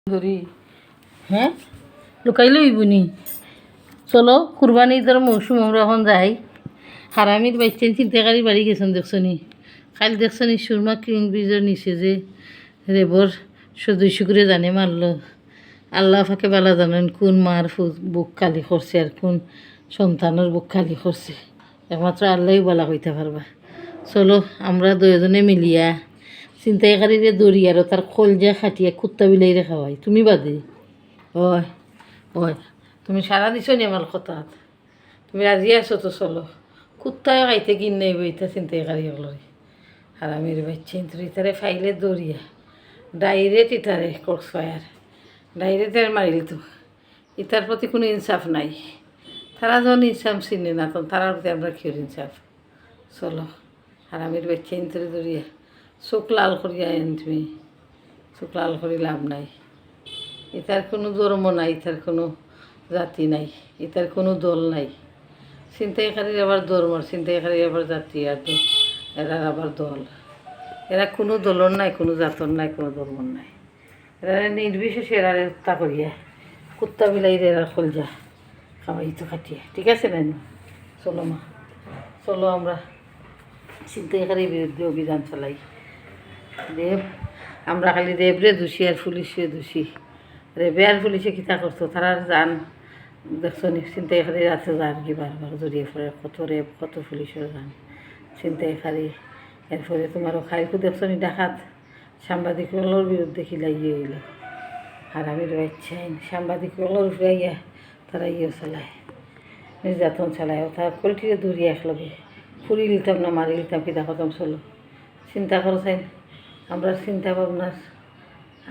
ধরি হ্যাঁ লুকাইলে হইবনি। চলো কুরবানি ঈদের মৌসুম আমরা এখন যাই। হারামির বাইচেন চিন্তাকারী বাড়ি গেছেন দেখছনি। কাল দেখছনি সুরমা কিং ব্রিজের নিচে যে রেবর সদস্য করে জানে মারলো। আল্লাহ ফাঁকে বালা জানেন কোন মার বুক খালি করছে আর কোন সন্তানের বুক খালি করছে, একমাত্র আল্লাহই বলা কইতে পারবা। চলো আমরা দুজনে মিলিয়া চিন্তাইকারীরে দৌড়ি আর তার কলজা খাটিয়া কুত্তা বিলাইরে খাওয়াই। তুমি বাদে ওই ওই তুমি সারা দিছ নি আমার কথা, তুমি রাজি আছো তো? চলো কুত্তায় খাইতে কিন নেই বইতা চিন্তাইকারী হলরে হারামির বাচ্চা ইতারে ফাইলে দৌড়িয়া ডাইরেক্ট ইতারে কক্সবাজার ডাইরেক্ট আর মারিল তো। ইতার প্রতি কোনো ইনসাফ নাই। তারা যখন ইনসাফ চিনে না তখন তারার প্রতি আমরা কিয় ইনসাফ। চলো হারামির বাচ্চা ইন্তরে দৌড়িয়া চোখ লাল করিয়া আইন, তুমি চোখ লাল করি লাভ নাই। এটার কোনো ধর্ম নাই, এটার কোনো জাতি নাই, এটার কোনো দল নাই। ছিনতাইকারীর আবার ধর্ম, ছিনতাইকারীর আবার জাতি, আর এরা আবার দল। এরা কোনো দলর নাই, কোনো জাতর নাই, কোনো ধর্মর নাই। এরা নির্বিশেষে এরা হত্যা করিয়া কুত্তা বিলাইরে এরা খলজা খাওয়াই তো খাটিয়ে। ঠিক আছে না? চলো মা, চলো আমরা ছিনতাইকারীর বিরুদ্ধে অভিযান চালাই। দেব আমরা খালি রেবরে দোষী আর পুলিশে দোষী। রেবে আর পুলিশে কিতা করতো তারা জান দেখছো নি? ছিনতাইকারীর আছে যার কি বারবার জড়িয়ে পড়ে, কত রেব কত পুলিশের জান ছিনতাইকারী। এরপরে তোমারও খাইকু দেখছো নি ডাকাত সাংবাদিকগুলোর বিরুদ্ধে খিলাইয়ে হইল। হারামির বাচ্চা সাংবাদিকগুলোর উপরে ইয়া তারা ইয়ে চালায়, নির্যাতন চালায়। তার পোলট্রিরে দৌড়িয়ে একলগে ফুরি লিতাম না মারি লিতাম কিতা খতম। চলো চিন্তা করো চাই আমরা চিন্তা ভাবনার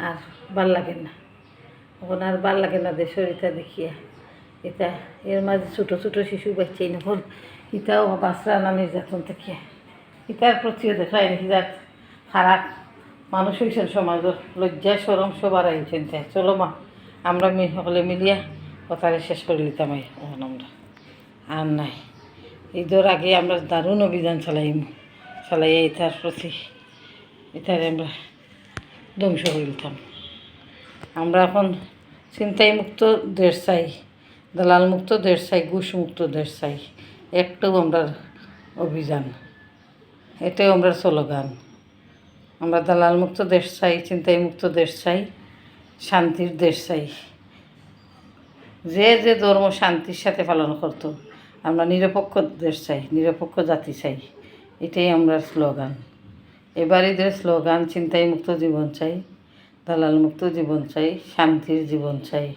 আর ভাল লাগে না, এখন আর ভাল লাগে না দেশের এটা দেখিয়া। এটা এর মাঝে ছোটো ছোটো শিশু বাচ্চাই নকল ইটাও বাচ্চা না নির্যাতন দেখিয়া ইটার প্রতিও দেখায় নাকি যাক খারাপ মানুষ হয়েছেন সমাজের লজ্জা সরম সবার আইছেন। তাই চলো মা আমরা সকলে মিলিয়া কথারে শেষ করে লিতাম। এখন আমরা আর নাই, ঈদের আগে আমরা দারুণ অভিযান চালাইয়া ইটার প্রতি এটারে আমরা ধ্বংস করে দিতাম। আমরা এখন ছিনতাই মুক্ত দেশ চাই, দালাল মুক্ত দেশ চাই, ঘুষ মুক্ত দেশ চাই। একটাও আমরা অভিযান, এটাই আমরা স্লোগান। আমরা দালাল মুক্ত দেশ চাই, ছিনতাই মুক্ত দেশ চাই, শান্তির দেশ চাই। যে যে ধর্ম শান্তির সাথে পালন করতো আমরা নিরপেক্ষ দেশ চাই, নিরপেক্ষ জাতি চাই। এটাই আমরা স্লোগান। এবার এদের স্লোগান ছিনতাই মুক্ত জীবন চাই, দালাল মুক্ত জীবন চাই, শান্তির জীবন চাই।